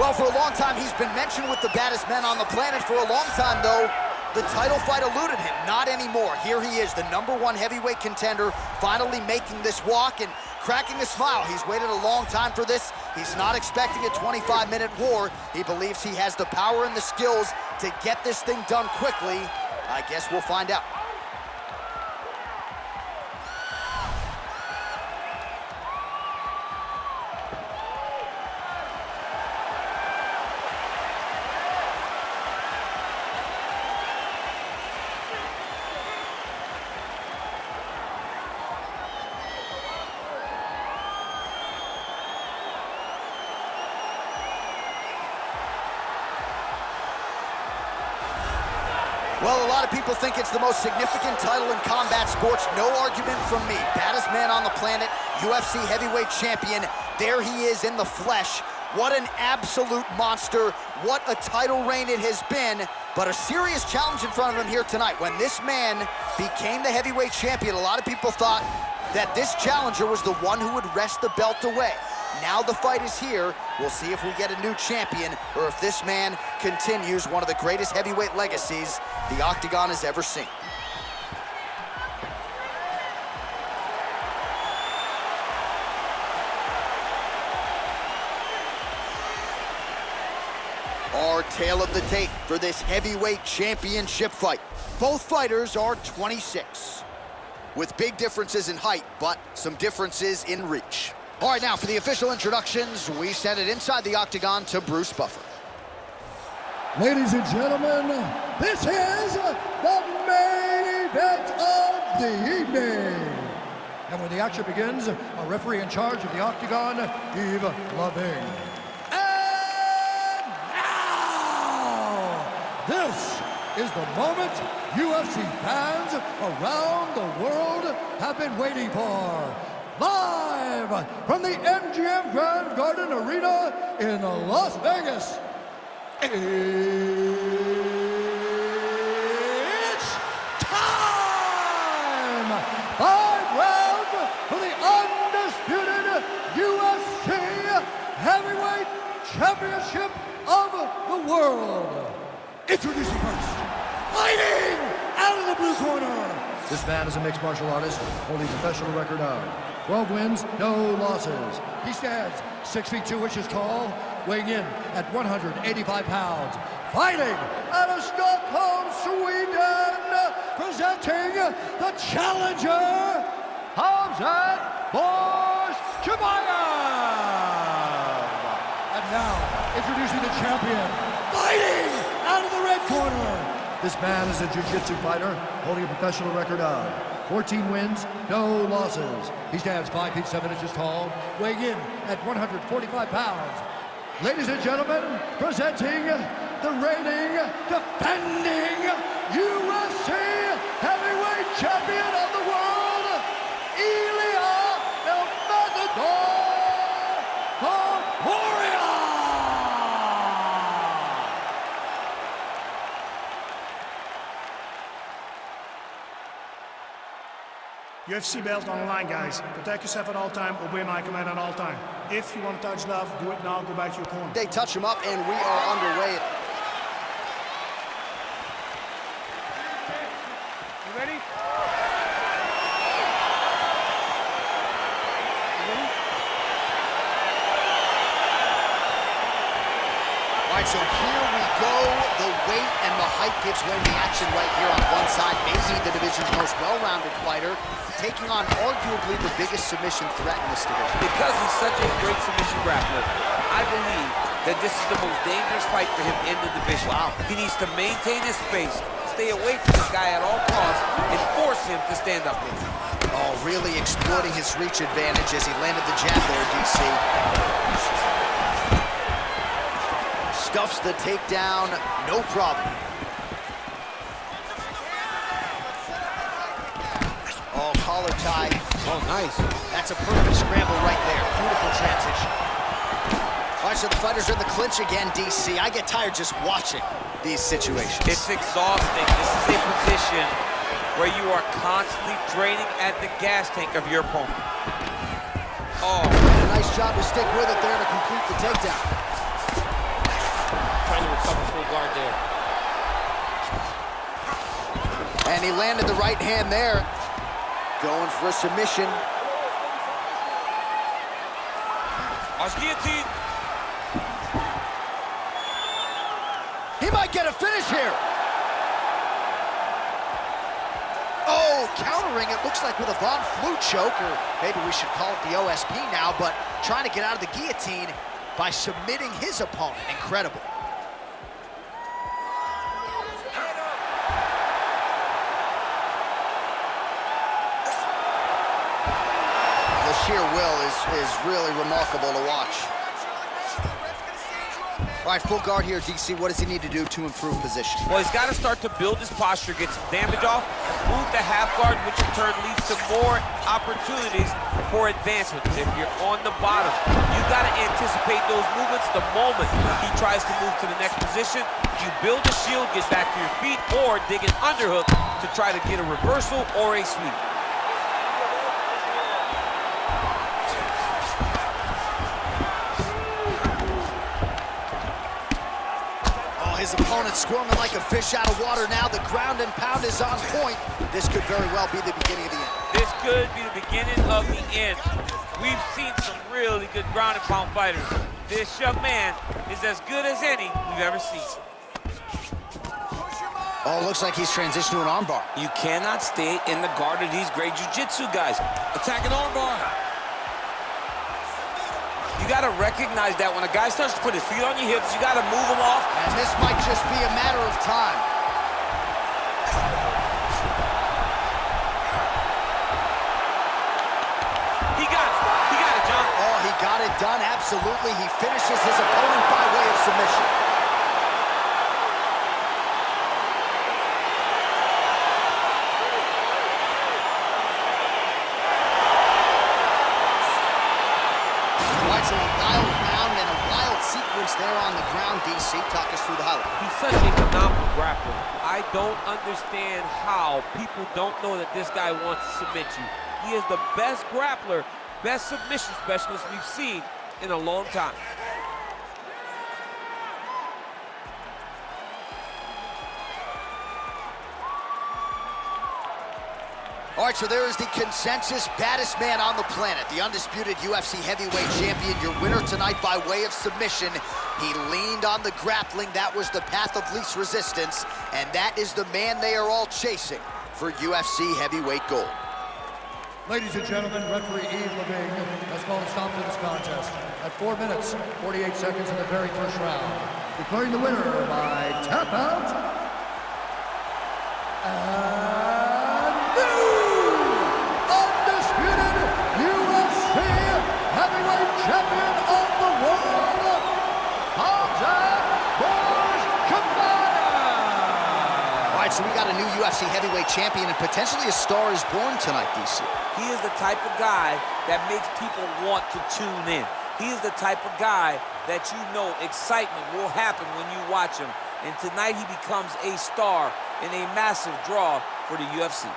Well, for a long time, he's been mentioned with the baddest men on the planet. For a long time, though, the title fight eluded him. Not anymore. Here he is, the #1 heavyweight contender, finally making this walk and cracking a smile. He's waited a long time for this. He's not expecting a 25-minute war. He believes he has the power and the skills to get this thing done quickly. I guess we'll find out. Well, a lot of people think it's the most significant title in combat sports. No argument from me. Baddest man on the planet, UFC heavyweight champion. There he is in the flesh. What an absolute monster. What a title reign it has been. But a serious challenge in front of him here tonight. When this man became the heavyweight champion, a lot of people thought that this challenger was the one who would wrest the belt away. Now the fight is here. We'll see if we get a new champion or if this man continues one of the greatest heavyweight legacies the Octagon has ever seen. Our tale of the tape for this heavyweight championship fight. Both fighters are 26, with big differences in height, but some differences in reach. All right, now for the official introductions, we send it inside the Octagon to Bruce Buffer. Ladies and gentlemen, this is the main event of the evening. And when the action begins, our referee in charge of the Octagon, Yves Loving. And now, this is the moment UFC fans around the world have been waiting for. Live from the MGM Grand Garden Arena in Las Vegas. It's time! 5 rounds for the undisputed UFC Heavyweight Championship of the world. Introducing first, fighting out of the blue corner. This man is a mixed martial artist, holding a professional record of 12 wins, no losses. He stands 6 feet 2 inches tall, weighing in at 185 pounds. Fighting out of Stockholm, Sweden, presenting the challenger, Khamzat Chimaev. And now, introducing the champion, fighting out of the red corner. This man is a jiu-jitsu fighter, holding a professional record of 14 wins, no losses. He stands 5 feet 7 inches tall, weighing in at 145 pounds. Ladies and gentlemen, presenting the reigning, defending UFC heavyweight champion of the world, Ilia Topuria. UFC belt on the line, guys. Protect yourself at all time, obey my command at all time. If you want to touch love, do it now, go back to your corner. They touch him up and we are underway. You ready? All right, so here we go. The weight and the height gives way to action right here on one side. Maybe the division's most well-rounded fighter, taking on arguably the biggest submission threat in this division. Because he's such a great submission grappler, I believe that this is the most dangerous fight for him in the division. Wow. He needs to maintain his space, stay away from this guy at all costs, and force him to stand up with him. Oh, really exploiting his reach advantage as he landed the jab there, DC. Stuffs the takedown, no problem. Oh, collar tie. Oh, nice. That's a perfect scramble right there. Beautiful transition. All right, so the fighters are in the clinch again, DC. I get tired just watching these situations. It's exhausting. This is a position where you are constantly draining at the gas tank of your opponent. Oh. And a nice job to stick with it there to complete the takedown. cover full guard there. And he landed the right hand there. Going for a submission. Guillotine. He might get a finish here. Oh, countering it looks like with a Von Flue choke, or maybe we should call it the OSP now, but trying to get out of the guillotine by submitting his opponent. Incredible. The sheer will is really remarkable to watch. All right, full guard here, DC. What does he need to do to improve position? Well, he's got to start to build his posture, get some damage off, move to half guard, which in turn leads to more opportunities for advancement. If you're on the bottom, you got to anticipate those movements the moment he tries to move to the next position. You build a shield, get back to your feet, or dig an underhook to try to get a reversal or a sweep. His opponent squirming like a fish out of water now. The ground and pound is on point. This could very well be the beginning of the end. This could be the beginning of the end. We've seen some really good ground and pound fighters. This young man is as good as any we've ever seen. Oh, looks like he's transitioned to an armbar. You cannot stay in the guard of these great jiu-jitsu guys. Attack an armbar. You got to recognize that when a guy starts to put his feet on your hips, you got to move him off. And this might just be a matter of time. He got it, John. Oh, he got it done, absolutely. He finishes his opponent by way of submission. A wild round and a wild sequence there on the ground, DC. Talk us through the highlight. He's such a phenomenal grappler. I don't understand how people don't know that this guy wants to submit you. He is the best grappler, best submission specialist we've seen in a long time. All right, so there is the consensus baddest man on the planet, the undisputed UFC heavyweight champion, your winner tonight by way of submission. He leaned on the grappling. That was the path of least resistance, and that is the man they are all chasing for UFC heavyweight gold. Ladies and gentlemen, referee Yves Levine has called a stop to this contest at 4 minutes, 48 seconds in the very first round, declaring the winner by tap out. And undisputed UFC heavyweight champion of the world, Khamzat Chimaev. All right, so we got a new UFC heavyweight champion, and potentially a star is born tonight, DC. He is the type of guy that makes people want to tune in. He is the type of guy that you know excitement will happen when you watch him. And tonight he becomes a star and a massive draw for the UFC.